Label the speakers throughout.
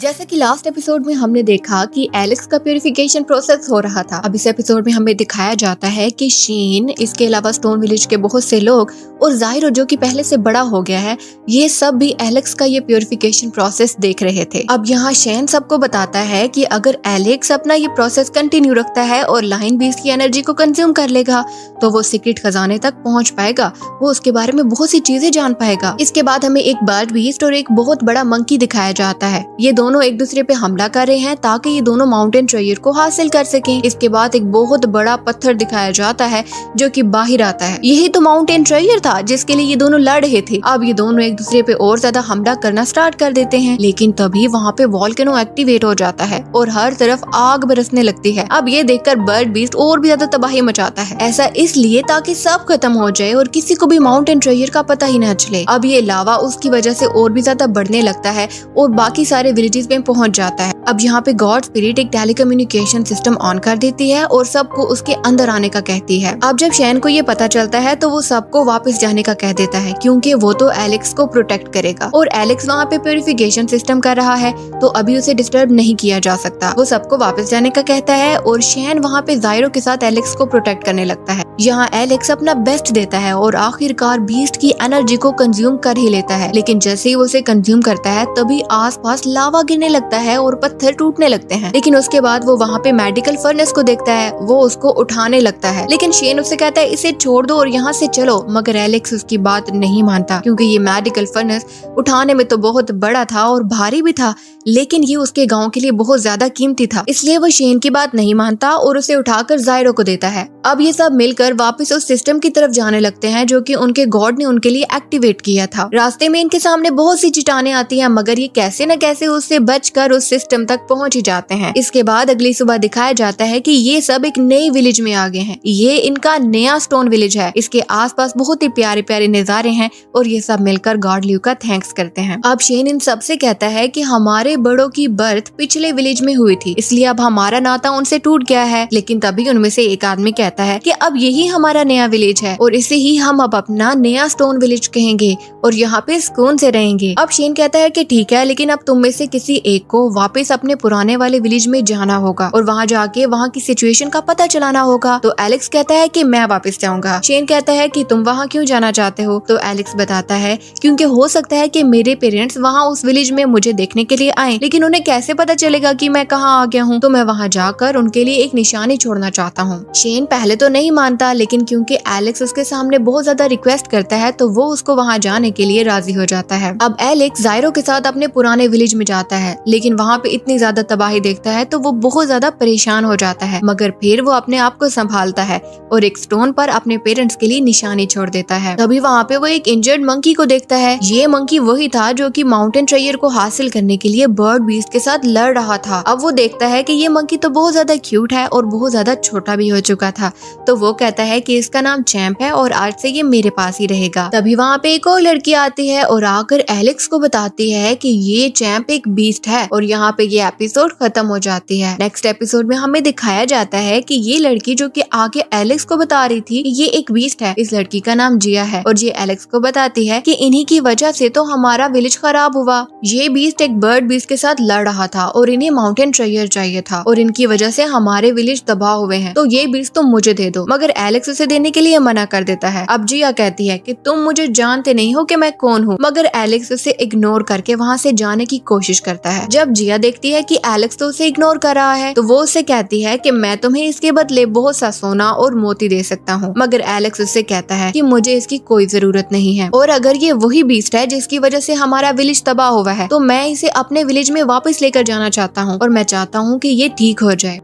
Speaker 1: जैसे कि last episode में हमने देखा कि एलेक्स का प्यूरिफिकेशन प्रोसेस हो रहा था। अब इस एपिसोड में हमें दिखाया जाता है कि शेन, इसके अलावा स्टोन विलेज के बहुत से लोग और जायरो जो कि पहले से बड़ा हो गया है, ये सब भी एलेक्स का ये प्यूरिफिकेशन प्रोसेस देख रहे थे। अब यहाँ शेन सबको बताता है कि अगर एलेक्स अपना ये प्रोसेस कंटिन्यू रखता है और लाइन बीस्ट की एनर्जी को कंज्यूम कर लेगा तो वो सीक्रेट खजाने तक पहुँच पाएगा, वो उसके बारे में बहुत सी चीजें जान पाएगा। इसके बाद हमें एक बर्ड बीस्ट और एक बहुत बड़ा मंकी दिखाया जाता है। ये दोनों एक दूसरे पे हमला कर रहे हैं ताकि ये दोनों माउंटेन ट्रेजर को हासिल कर सकें। इसके बाद एक बहुत बड़ा पत्थर दिखाया जाता है जो कि बाहर आता है। यही तो माउंटेन ट्रेजर था जिसके लिए ये दोनों लड़ रहे थे। अब ये दोनों एक दूसरे पे और ज्यादा हमला करना स्टार्ट कर देते हैं, लेकिन तभी वहाँ पे वोल्केनो एक्टिवेट हो जाता है और हर तरफ आग बरसने लगती है। अब ये देखकर बर्ड बीस्ट और भी ज्यादा तबाही मचाता है। ऐसा इसलिए ताकि सब खत्म हो जाए और किसी को भी माउंटेन ट्रेजर का पता ही न चले। अब ये लावा उसकी वजह से और भी ज्यादा बढ़ने लगता है और बाकी सारे विलेजेस में पहुंच जाता है। अब यहाँ पे गॉड स्पिरिट एक टेलीकम्युनिकेशन सिस्टम ऑन कर देती है और सबको उसके अंदर आने का कहती है। अब जब शेन को ये पता चलता है तो वो सबको वापस जाने का कह देता है क्योंकि वो तो एलेक्स को प्रोटेक्ट करेगा और एलेक्स वहाँ पे प्यूरिफिकेशन सिस्टम कर रहा है तो अभी उसे डिस्टर्ब नहीं किया जा सकता। वो सबको वापस जाने का कहता है और शेन वहाँ पे जायरो के साथ एलेक्स को प्रोटेक्ट करने लगता है। यहाँ एलेक्स अपना बेस्ट देता है और आखिरकार बीस्ट की एनर्जी को कंज्यूम कर ही लेता है, लेकिन जैसे ही वो उसे कंज्यूम करता है तभी आसपास लावा गिरने लगता है और पत्थर टूटने लगते हैं। लेकिन उसके बाद वो वहाँ पे मेडिकल फर्नेस को देखता है, वो उसको उठाने लगता है, लेकिन शेन उससे कहता है इसे छोड़ दो और यहाँ से चलो। मगर एलेक्स उसकी बात नहीं मानता क्योंकि ये मेडिकल फर्नेस उठाने में तो बहुत बड़ा था और भारी भी था, लेकिन ये उसके गाँव के लिए बहुत ज्यादा कीमती था, इसलिए वो शेन की बात नहीं मानता और उसे उठाकर जायरो को देता है। अब ये सब मिलकर वापस उस सिस्टम की तरफ जाने लगते हैं जो कि उनके गॉड ने उनके लिए एक्टिवेट किया था। रास्ते में इनके सामने बहुत सी चट्टानें आती हैं, मगर ये कैसे न कैसे उससे बचकर उस सिस्टम तक पहुंच ही जाते हैं। इसके बाद अगली सुबह दिखाया जाता है कि ये सब एक नई विलेज में आ गए हैं। ये इनका नया स्टोन विलेज है। इसके आसपास बहुत ही प्यारे प्यारे नजारे हैं और ये सब मिलकर गॉड ल्यू का थैंक्स करते हैं। अब शेन इन सब से कहता है कि हमारे बड़ों की बर्थ पिछले विलेज में हुई थी, इसलिए अब हमारा नाता उनसे टूट गया है। लेकिन तभी उनमें से एक आदमी कहता है कि अब यही हमारा नया विलेज है और इसे ही हम अब अपना नया स्टोन विलेज कहेंगे और यहाँ पे सुकून से रहेंगे। अब शेन कहता है कि ठीक है, लेकिन अब तुम में से किसी एक को वापस अपने पुराने वाले विलेज में जाना होगा और वहाँ जाके वहाँ की सिचुएशन का पता चलाना होगा। तो एलेक्स कहता है कि मैं वापस जाऊंगा। शेन कहता है कि तुम वहाँ क्यों जाना चाहते हो? तो एलेक्स बताता है क्योंकि हो सकता है कि मेरे पेरेंट्स वहाँ उस विलेज में मुझे देखने के लिए आए, लेकिन उन्हें कैसे पता चलेगा कि मैं कहाँ आ गया हूँ, तो मैं वहाँ जाकर उनके लिए एक निशानी छोड़ना चाहता हूँ। शेन पहले तो नहीं मानता, लेकिन क्योंकि एलेक्स उसके सामने बहुत ज्यादा रिक्वेस्ट करता है तो वो उसको वहाँ जाने के लिए राजी हो जाता है। अब एलेक्स जायरो के साथ अपने पुराने विलेज में जाता है, लेकिन वहाँ पे इतनी ज्यादा तबाही देखता है तो वो बहुत ज्यादा परेशान हो जाता है, मगर फिर वो अपने आप को संभालता है और एक स्टोन पर अपने पेरेंट्स के लिए निशानी छोड़ देता है। तभी वहाँ पे वो एक इंजर्ड मंकी को देखता है। ये मंकी वही था जो कि माउंटेन ट्रेजर को हासिल करने के लिए बर्ड बीस्ट के साथ लड़ रहा था। अब वो देखता है कि ये मंकी तो बहुत ज्यादा क्यूट है और बहुत ज्यादा छोटा भी हो चुका था, तो वो कहता है कि इसका नाम चैंप है और आज से ये मेरे पास ही रहेगा। तभी वहाँ पे एक और लड़की आती है और आकर एलेक्स को बताती है कि ये चैंप एक बीस्ट है और यहाँ पे ये एपिसोड खत्म हो जाती है। नेक्स्ट एपिसोड में हमें दिखाया जाता है कि ये लड़की जो कि आगे एलेक्स को बता रही थी ये एक बीस्ट है। इस लड़की का नाम जिया है और ये एलेक्स को बताती है कि इन्हीं की वजह से तो हमारा विलेज खराब हुआ। ये बीस्ट एक बर्ड बीस्ट के साथ लड़ रहा था और इन्हें माउंटेन ट्रेजर चाहिए था और इनकी वजह से हमारे विलेज तबाह हुए हैं, तो ये बीस्ट तुम मुझे दे दो। मगर एलेक्स उसे देने के लिए मना कर देता है। अब जिया कहती है कि तुम मुझे जानते नहीं हो कि मैं कौन हूँ, मगर एलेक्स उसे इग्नोर करके वहाँ से जाने की कोशिश करता है। जब जिया देखती है कि एलेक्स तो उसे इग्नोर कर रहा है तो वो उससे कहती है कि मैं तुम्हें इसके बदले बहुत सा सोना और मोती दे सकता हूँ, मगर एलेक्स उससे कहता है कि मुझे इसकी कोई जरूरत नहीं है और अगर ये वही बीस्ट है जिसकी वजह से हमारा विलेज तबाह हुआ है तो मैं इसे अपने विलेज में वापस लेकर जाना चाहता हूँ और मैं चाहता हूँ कि ये ठीक हो जाए।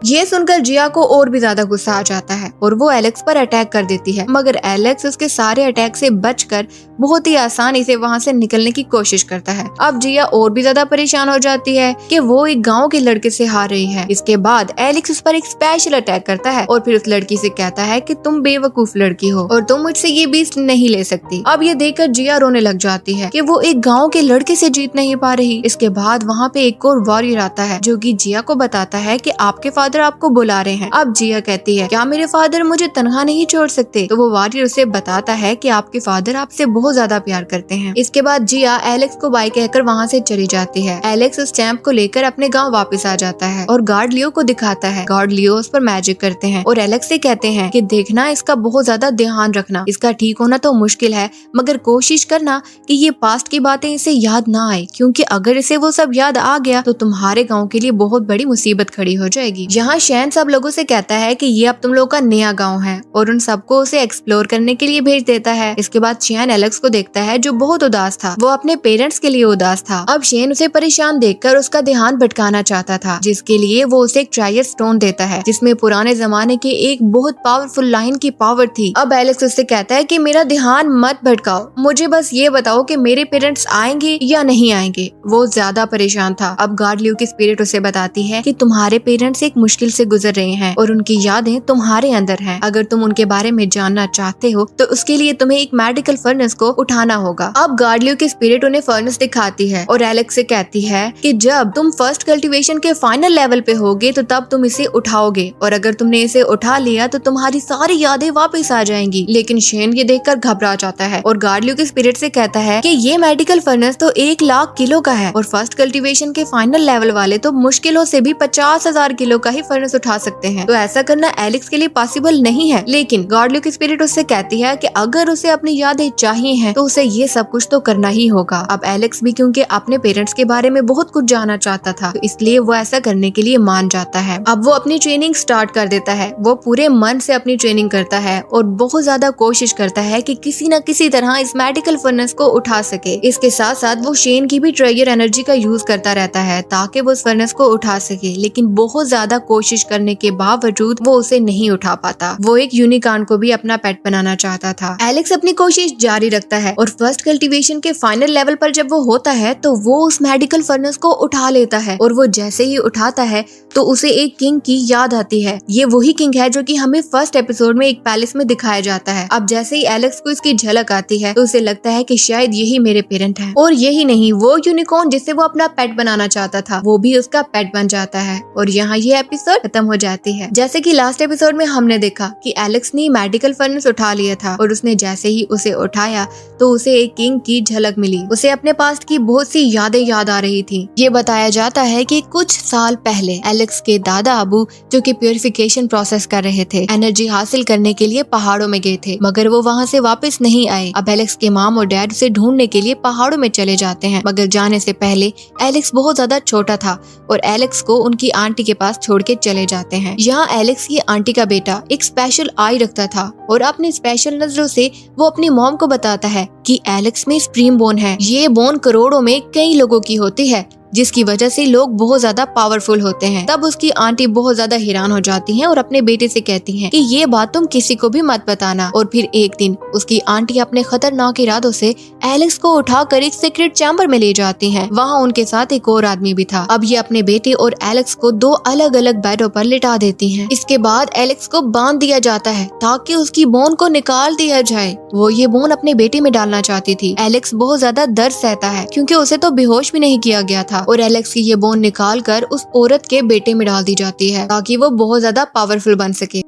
Speaker 1: ये सुनकर जिया को और भी ज्यादा गुस्सा आ जाता है और वो एलेक्स पर अटैक कर देती है, मगर एलेक्स उसके सारे अटैक से बचकर बहुत ही आसानी से वहाँ से निकलने की कोशिश करता है। अब जिया और भी ज्यादा परेशान हो जाती है कि वो एक गांव के लड़के से हार रही है। इसके बाद एलेक्स उस पर एक स्पेशल अटैक करता है और फिर उस लड़की से कहता है कि तुम बेवकूफ लड़की हो और तुम मुझसे ये बीस्ट नहीं ले सकती। अब ये देखकर जिया रोने लग जाती है कि वो एक गाँव के लड़के से जीत नहीं पा रही। इसके बाद वहाँ पे एक और वॉरियर आता है जो कि जिया को बताता है कि आपके फादर फादर आपको बुला रहे हैं। अब जिया कहती है क्या मेरे फादर मुझे तनहा नहीं छोड़ सकते? तो वो वॉरियर उसे बताता है कि आपके फादर आपसे बहुत ज्यादा प्यार करते हैं। इसके बाद जिया एलेक्स को बाय कहकर वहाँ से चली जाती है। एलेक्स उस स्टैम्प को लेकर अपने गाँव वापस आ जाता है और गार्ड लियो को दिखाता है। गार्ड लियो उस पर मैजिक करते हैं और एलेक्स से कहते हैं कि देखना इसका बहुत ज्यादा ध्यान रखना, इसका ठीक होना तो मुश्किल है मगर कोशिश करना कि ये पास्ट की बातें इसे याद ना आए, क्योंकि अगर इसे वो सब याद आ गया तो तुम्हारे गांव के लिए बहुत बड़ी मुसीबत खड़ी हो जाएगी। यहाँ शैन सब लोगों से कहता है कि ये अब तुम लोगों का नया गांव है और उन सबको उसे एक्सप्लोर करने के लिए भेज देता है। इसके बाद शैन एलेक्स को देखता है जो बहुत उदास था, वो अपने पेरेंट्स के लिए उदास था। अब शैन उसे परेशान देखकर उसका ध्यान भटकाना चाहता था, जिसके लिए वो उसे एक ट्रायर स्टोन देता है जिसमें पुराने जमाने के एक बहुत पावरफुल लाइन की पावर थी। अब एलेक्स उससे कहता है कि मेरा ध्यान मत भटकाओ, मुझे बस ये बताओ कि मेरे पेरेंट्स आएंगे या नहीं आएंगे। वो ज्यादा परेशान था। अब गार्ड लियो की स्पिरिट उसे बताती है कि तुम्हारे पेरेंट्स एक मुश्किल से गुजर रहे हैं और उनकी यादें तुम्हारे अंदर हैं। अगर तुम उनके बारे में जानना चाहते हो तो उसके लिए तुम्हें एक मेडिकल फर्नेस को उठाना होगा। अब गार्ड लियो की स्पिरिट उन्हें फर्नेस दिखाती है और एलेक्स से कहती है कि जब तुम फर्स्ट कल्टीवेशन के फाइनल लेवल पे होगे तो तब तुम इसे उठाओगे और अगर तुमने इसे उठा लिया तो तुम्हारी सारी यादें वापस आ जाएंगी। लेकिन शेन ये देखकर घबरा जाता है और गार्ड लियो की स्पिरिट से कहता है कि ये मेडिकल फर्नेस तो 1,00,000 किलो का है और फर्स्ट कल्टीवेशन के फाइनल लेवल वाले तो मुश्किलों से भी 50,000 किलो का ही फर्नेस उठा सकते हैं, तो ऐसा करना एलेक्स के लिए पॉसिबल नहीं है। लेकिन गार्ड लियो की स्पिरिट उससे कहती है कि अगर उसे अपनी यादें चाहिए हैं तो उसे ये सब कुछ तो करना ही होगा। अब एलेक्स भी क्योंकि अपने पेरेंट्स के बारे में बहुत कुछ जानना चाहता था तो इसलिए वो ऐसा करने के लिए मान जाता है। अब वो अपनी ट्रेनिंग स्टार्ट कर देता है। वो पूरे मन से अपनी ट्रेनिंग करता है और बहुत ज्यादा कोशिश करता है कि किसी न किसी तरह इस मेडिकल फर्नेस को उठा सके। इसके साथ साथ वो शेन की भी ट्रायर एनर्जी का यूज करता रहता है ताकि वो उस फर्नेस को उठा सके, लेकिन बहुत ज्यादा कोशिश करने के बावजूद वो उसे नहीं उठा पाता। वो एक यूनिकॉर्न को भी अपना पेट बनाना चाहता था। एलेक्स अपनी कोशिश जारी रखता है और फर्स्ट कल्टीवेशन के फाइनल लेवल पर जब वो होता है तो वो उस मेडिकल फर्नेस को उठा लेता है और वो जैसे ही उठाता है तो उसे एक किंग की याद आती है। ये वही किंग है जो कि हमें फर्स्ट एपिसोड में एक पैलेस में दिखाया जाता है। अब जैसे ही एलेक्स को इसकी झलक आती है तो उसे लगता है कि शायद यही मेरे पेरेंट हैं। और यही नहीं, वो यूनिकॉर्न जिसे वो अपना पेट बनाना चाहता था वो भी उसका पेट बन जाता है और यहाँ ये एपिसोड खत्म हो जाती है। जैसे कि लास्ट एपिसोड में हमने देखा कि एलेक्स ने मेडिकल फर्नेस उठा लिया था और उसने जैसे ही उसे उठाया तो उसे एक किंग की झलक मिली। उसे अपने पास्ट की बहुत सी यादें याद आ रही थी। ये बताया जाता है कि कुछ साल पहले एलेक्स के दादा अबू जो कि प्यूरिफिकेशन प्रोसेस कर रहे थे, एनर्जी हासिल करने के लिए पहाड़ों में गए थे मगर वो वहाँ से वापस नहीं आए। अब एलेक्स के माम और डैड उसे ढूंढने के लिए पहाड़ों में चले जाते हैं मगर जाने से पहले एलेक्स बहुत ज्यादा छोटा था और एलेक्स को उनकी आंटी के पास छोड़ के चले जाते हैं। यहाँ एलेक्स की आंटी का बेटा एक स्पेशल आई रखता था और अपनी स्पेशल नजरों से वो अपनी मॉम को बताता है कि एलेक्स में स्प्रीम बोन है। ये बोन करोड़ों में कई लोगों की होती है जिसकी वजह से लोग बहुत ज्यादा पावरफुल होते हैं। तब उसकी आंटी बहुत ज्यादा हैरान हो जाती हैं और अपने बेटे से कहती हैं कि ये बात तुम किसी को भी मत बताना। और फिर एक दिन उसकी आंटी अपने खतरनाक इरादों से एलेक्स को उठाकर एक सीक्रेट चैम्बर में ले जाती हैं। वहाँ उनके साथ एक और आदमी भी था। अब ये अपने बेटे और एलेक्स को दो अलग अलग बेडों पर लिटा देती हैं। इसके बाद एलेक्स को बांध दिया जाता है ताकि उसकी बोन को निकाल दिया जाए। वो ये बोन अपने बेटे में डालना चाहती थी। एलेक्स बहुत ज्यादा दर्द सहता है क्योंकि उसे तो बेहोश भी नहीं किया गया था और एलेक्स की ये बोन निकाल कर उस औरत के बेटे में डाल दी जाती है ताकि वो बहुत ज्यादा पावरफुल बन सके।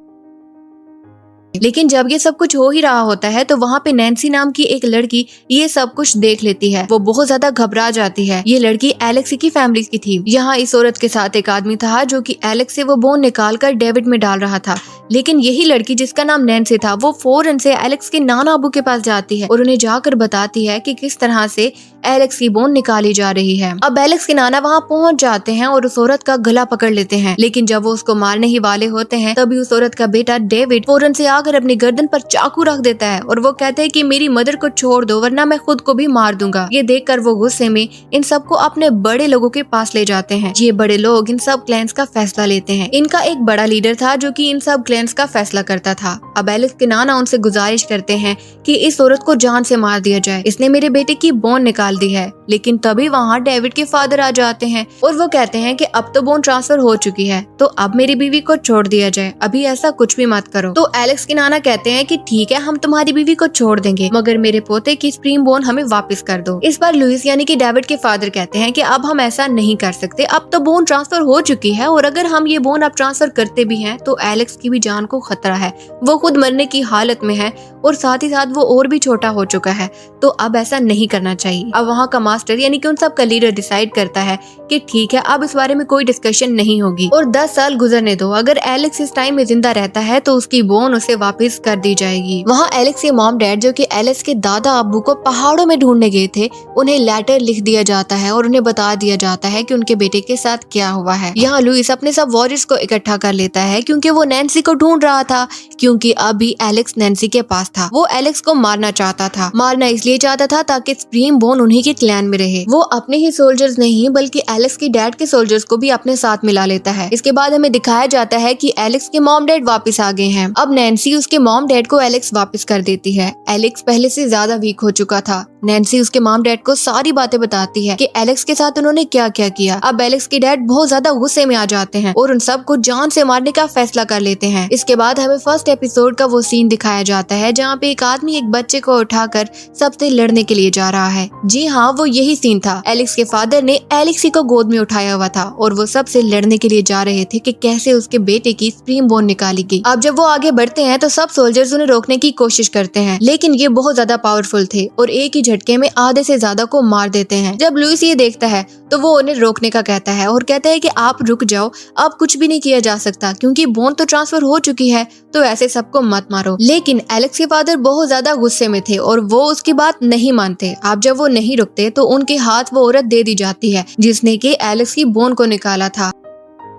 Speaker 1: लेकिन जब ये सब कुछ हो ही रहा होता है तो वहाँ पे नैन्सी नाम की एक लड़की ये सब कुछ देख लेती है। वो बहुत ज्यादा घबरा जाती है। ये लड़की एलेक्स की फैमिली की थी। यहाँ इस औरत के साथ एक आदमी था जो कि एलेक्स से वो बोन निकाल कर डेविड में डाल रहा था। लेकिन यही लड़की जिसका नाम नैन्सी था वो फौरन से एलेक्स के नाना अबू के पास जाती है और उन्हें जाकर बताती है कि किस तरह से एलेक्स की बोन निकाली जा रही है। अब एलेक्स के नाना वहाँ पहुँच जाते हैं और उस औरत का गला पकड़ लेते हैं। लेकिन जब वो उसको मारने ही वाले होते हैं तभी उस औरत का बेटा डेविड फौरन से आकर अपनी गर्दन पर चाकू रख देता है और वो कहते हैं कि मेरी मदर को छोड़ दो वरना मैं खुद को भी मार दूंगा। ये देखकर वो गुस्से में इन सबको अपने बड़े लोगों के पास ले जाते हैं। ये बड़े लोग इन सब क्लैंस का फैसला लेते हैं। इनका एक बड़ा लीडर था जो कि इन सब क्लैंस का फैसला करता था। अब एलेक्स के नाना उनसे गुजारिश करते हैं कि इस औरत को जान से मार दिया जाए, इसने मेरे बेटे की बोन निकाली डाल दी है। लेकिन तभी वहाँ डेविड के फादर आ जाते हैं और वो कहते हैं कि अब तो बोन ट्रांसफर हो चुकी है, तो अब मेरी बीवी को छोड़ दिया जाए, अभी ऐसा कुछ भी मत करो। तो एलेक्स के नाना कहते हैं कि ठीक है, हम तुम्हारी बीवी को छोड़ देंगे, मगर मेरे पोते की स्प्रीम बोन हमें वापस कर दो। इस बार लुइस यानी कि डेविड के फादर कहते हैं कि अब हम ऐसा नहीं कर सकते, अब तो बोन ट्रांसफर हो चुकी है और अगर हम ये बोन अब ट्रांसफर करते भी हैं तो एलेक्स की भी जान को खतरा है, वो खुद मरने की हालत में है और साथ ही साथ वो और भी छोटा हो चुका है, तो अब ऐसा नहीं करना चाहिए। अब वहाँ का मास्टर यानी कि उन सब का लीडर डिसाइड करता है कि ठीक है, अब इस बारे में कोई डिस्कशन नहीं होगी और 10 साल गुजरने दो, अगर एलेक्स इस टाइम में जिंदा रहता है तो उसकी बोन उसे वापस कर दी जाएगी। वहाँ एलेक्स के मॉम डैड जो कि एलेक्स के दादा अब्बू को पहाड़ों में ढूंढने गए थे, उन्हें लेटर लिख दिया जाता है और उन्हें बता दिया जाता है कि उनके बेटे के साथ क्या हुआ है। यहाँ लुइस अपने सब वॉरियर्स को इकट्ठा कर लेता है क्योंकि वो नैन्सी को ढूंढ रहा था, क्योंकि अभी एलेक्स नैन्सी के पास था। वो एलेक्स को मारना चाहता था, मारना इसलिए चाहता था ताकि स्प्रीम बोन उन्हीं के क्लैन में रहे। वो अपने ही सोल्जर्स नहीं बल्कि एलेक्स की डैड के सोल्जर्स को भी अपने साथ मिला लेता है। इसके बाद हमें दिखाया जाता है कि एलेक्स के मॉम डैड वापस आ गए हैं। अब नैन्सी उसके मॉम डैड को एलेक्स वापस कर देती है। एलेक्स पहले से ज्यादा वीक हो चुका था। नैन्सी उसके मॉम डैड को सारी बातें बताती है कि एलेक्स के साथ उन्होंने क्या क्या किया। अब एलेक्स के डैड बहुत ज्यादा गुस्से में आ जाते हैं और उन सबको जान से मारने का फैसला कर लेते हैं। इसके बाद हमें फर्स्ट एपिसोड का वो सीन दिखाया जाता है जहाँ पे एक आदमी एक बच्चे को उठाकर सबसे लड़ने के लिए जा रहा है। जी हाँ, वो यही सीन था। एलेक्स के फादर ने एलेक्सी को गोद में उठाया हुआ था और वो सबसे लड़ने के लिए जा रहे थे कि कैसे उसके बेटे की स्प्रीम बोन निकाली गई। अब जब वो आगे बढ़ते हैं तो सब सोल्जर्स उन्हें रोकने की कोशिश करते हैं, लेकिन ये बहुत ज्यादा पावरफुल थे और एक ही झटके में आधे से ज्यादा को मार देते हैं। जब लुइस ये देखता है तो वो उन्हें रोकने का कहता है और कहता है कि आप रुक जाओ, अब कुछ भी नहीं किया जा सकता क्योंकि बोन तो ट्रांसफर हो चुकी है, तो ऐसे सबको मत मारो। लेकिन एलेक्स के फादर बहुत ज्यादा गुस्से में थे और वो उसकी बात नहीं मानते। अब जब वो नहीं रुकते तो उनके हाथ वो औरत दे दी जाती है जिसने कि एलेक्स की बोन को निकाला था।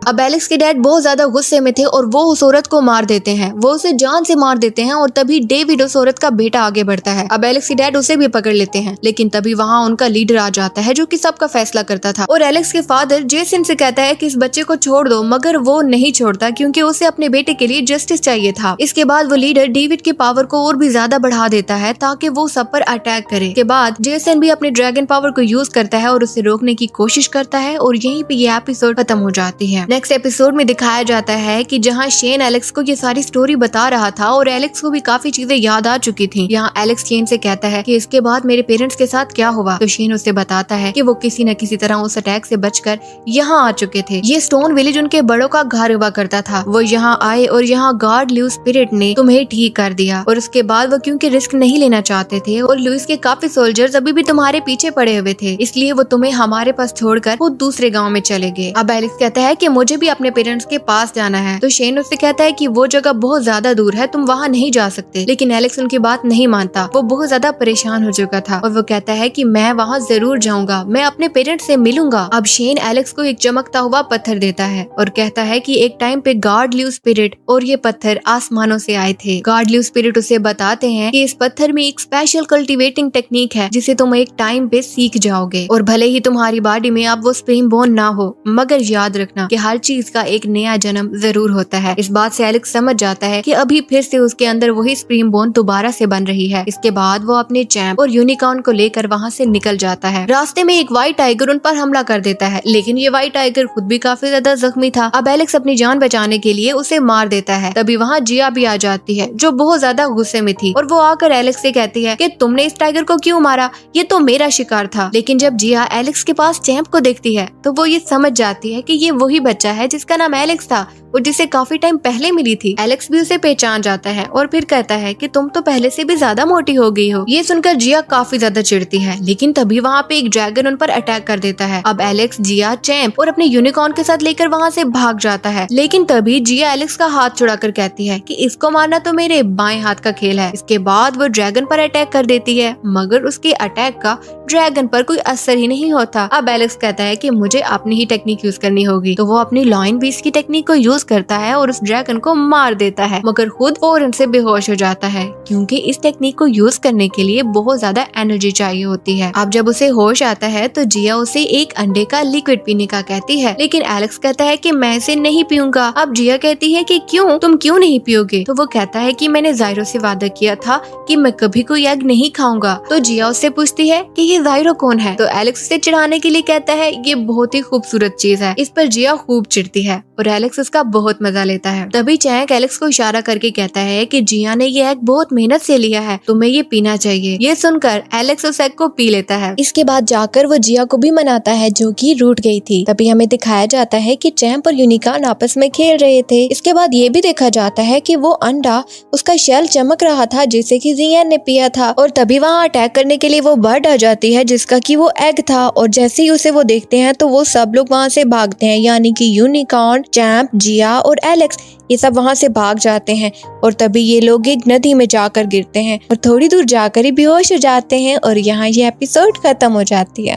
Speaker 1: अब एलेक्स के डैड बहुत ज्यादा गुस्से में थे और वो उस औरत को मार देते हैं, वो उसे जान से मार देते हैं और तभी डेविड उस औरत का बेटा आगे बढ़ता है। अब एलेक्स के डैड उसे भी पकड़ लेते हैं, लेकिन तभी वहाँ उनका लीडर आ जाता है जो कि सबका फैसला करता था और एलेक्स के फादर जेसन से कहता है कि इस बच्चे को छोड़ दो, मगर वो नहीं छोड़ता क्योंकि उसे अपने बेटे के लिए जस्टिस चाहिए था। इसके बाद वो लीडर डेविड की पावर को और भी ज्यादा बढ़ा देता है ताकि वो सब पर अटैक करे। के बाद जेसन भी अपने ड्रैगन पावर को यूज करता है और उसे रोकने की कोशिश करता है और यहीं पे ये एपिसोड खत्म हो जाती है। नेक्स्ट एपिसोड में दिखाया जाता है कि जहां शेन एलेक्स को ये सारी स्टोरी बता रहा था और एलेक्स को भी काफी चीजें याद आ चुकी थी। यहाँ एलेक्स शेन से कहता है कि इसके बाद मेरे पेरेंट्स के साथ क्या हुआ, तो शेन उसे बताता है कि वो किसी न किसी तरह उस अटैक से बचकर यहाँ आ चुके थे। ये स्टोन विलेज उनके बड़ों का घर हुआ करता था। वो यहाँ आए और यहाँ गॉड लुइस स्पिरिट ने तुम्हें ठीक कर दिया और उसके बाद वो क्योंकि रिस्क नहीं लेना चाहते थे और लुइस के काफी सोल्जर्स अभी भी तुम्हारे पीछे पड़े हुए थे, इसलिए वो तुम्हें हमारे पास छोड़कर वो दूसरे गाँव में चले गए। अब एलेक्स कहता है कि मुझे भी अपने पेरेंट्स के पास जाना है, तो शेन उससे कहता है कि वो जगह बहुत ज्यादा दूर है, तुम वहाँ नहीं जा सकते। लेकिन एलेक्स उनकी बात नहीं मानता, वो बहुत ज्यादा परेशान हो चुका था और वो कहता है कि मैं वहाँ जरूर जाऊंगा, मैं अपने पेरेंट्स से मिलूंगा। अब शेन एलेक्स को एक चमकता हुआ पत्थर देता है और कहता है कि एक टाइम पे गॉड लुइस स्पिरिट और ये पत्थर आसमानों से आए थे। गॉड लुइस स्पिरिट उसे बताते हैं कि इस पत्थर में एक स्पेशल कल्टीवेटिंग टेक्निक है जिसे तुम एक टाइम पे सीख जाओगे और भले ही तुम्हारी बॉडी में अब वो स्प्रीम बोन ना हो, मगर याद रखना कि हर चीज का एक नया जन्म जरूर होता है। इस बात से एलेक्स समझ जाता है कि अभी फिर से उसके अंदर वही स्प्रीम बोन दोबारा से बन रही है। इसके बाद वो अपने चैंप और यूनिकॉर्न को लेकर वहाँ से निकल जाता है। रास्ते में एक व्हाइट टाइगर उन पर हमला कर देता है, लेकिन ये व्हाइट टाइगर खुद भी काफी ज्यादा जख्मी था। अब एलेक्स अपनी जान बचाने के लिए उसे मार देता है। तभी वहाँ जिया भी आ जाती है जो बहुत ज्यादा गुस्से में थी और वो आकर एलेक्स से कहती है कि तुमने इस टाइगर को क्यों मारा, ये तो मेरा शिकार था। लेकिन जब जिया एलेक्स के पास चैंप को देखती है तो वो ये समझ जाती है कि ये वही बच्चा है जिसका नाम एलेक्स था और जिसे काफी टाइम पहले मिली थी। एलेक्स भी उसे पहचान जाता है और फिर कहता है कि तुम तो पहले से भी ज्यादा मोटी हो गई हो। ये सुनकर जिया काफी ज्यादा चिढ़ती है, लेकिन तभी वहाँ पे एक ड्रैगन उन पर अटैक कर देता है। अब एलेक्स जिया चैंप और अपने यूनिकॉर्न के साथ लेकर वहाँ से भाग जाता है, लेकिन तभी जिया एलेक्स का हाथ छुड़ाकर कहती है कि इसको मारना तो मेरे बाएं हाथ का खेल है। इसके बाद वो ड्रैगन पर अटैक कर देती है, मगर उसके अटैक का ड्रैगन पर कोई असर ही नहीं होता। अब एलेक्स कहता है कि मुझे अपनी ही टेक्निक यूज करनी होगी, तो वो अपनी लॉइन बीस्ट की टेक्निक को यूज करता है और उस ड्रैगन को मार देता है, मगर खुद फौरन से बेहोश हो जाता है क्योंकि इस टेक्निक को यूज करने के लिए बहुत ज्यादा एनर्जी चाहिए होती है। अब जब उसे होश आता है तो जिया उसे एक अंडे का लिक्विड पीने का कहती है, लेकिन एलेक्स कहता है कि मैं इसे नहीं पीऊंगा। अब जिया कहती है कि क्यों, तुम क्यों नहीं पियोगे? तो वो कहता है कि मैंने जायरो से वादा किया था कि मैं कभी कोई एग नहीं खाऊंगा। तो जिया उससे पूछती है कि ये ये जायरो कौन है? तो एलेक्स से चिढ़ाने के लिए कहता है ये बहुत ही खूबसूरत चीज है। इस पर जिया खूब चिढ़ती है और एलेक्स इसका बहुत मजा लेता है। तभी चैंक एलेक्स को इशारा करके कहता है कि जिया ने ये एग बहुत मेहनत से लिया है, तुम्हें ये पीना चाहिए। ये सुनकर एलेक्स उस एग को पी लेता है। इसके बाद जाकर वो जिया को भी मनाता है जो कि रूठ गई थी। तभी हमें दिखाया जाता है कि चैंप और यूनिकॉर्न आपस में खेल रहे थे। इसके बाद ये भी देखा जाता है कि वो अंडा, उसका शेल चमक रहा था जिसे कि जियान ने पिया था, और तभी वहाँ अटैक करने के लिए वो बर्ड आ जाती है जिसका कि वो एग था। और जैसे ही उसे वो देखते हैं तो वो सब लोग वहाँ से भागते हैं, यानी कि यूनिकॉर्न, चैंप, जिया और एलेक्स, ये सब वहाँ से भाग जाते हैं। और तभी ये लोग एक नदी में जाकर गिरते हैं और थोड़ी दूर जाकर ही बेहोश हो जाते हैं और यहाँ ये एपिसोड खत्म हो जाती है।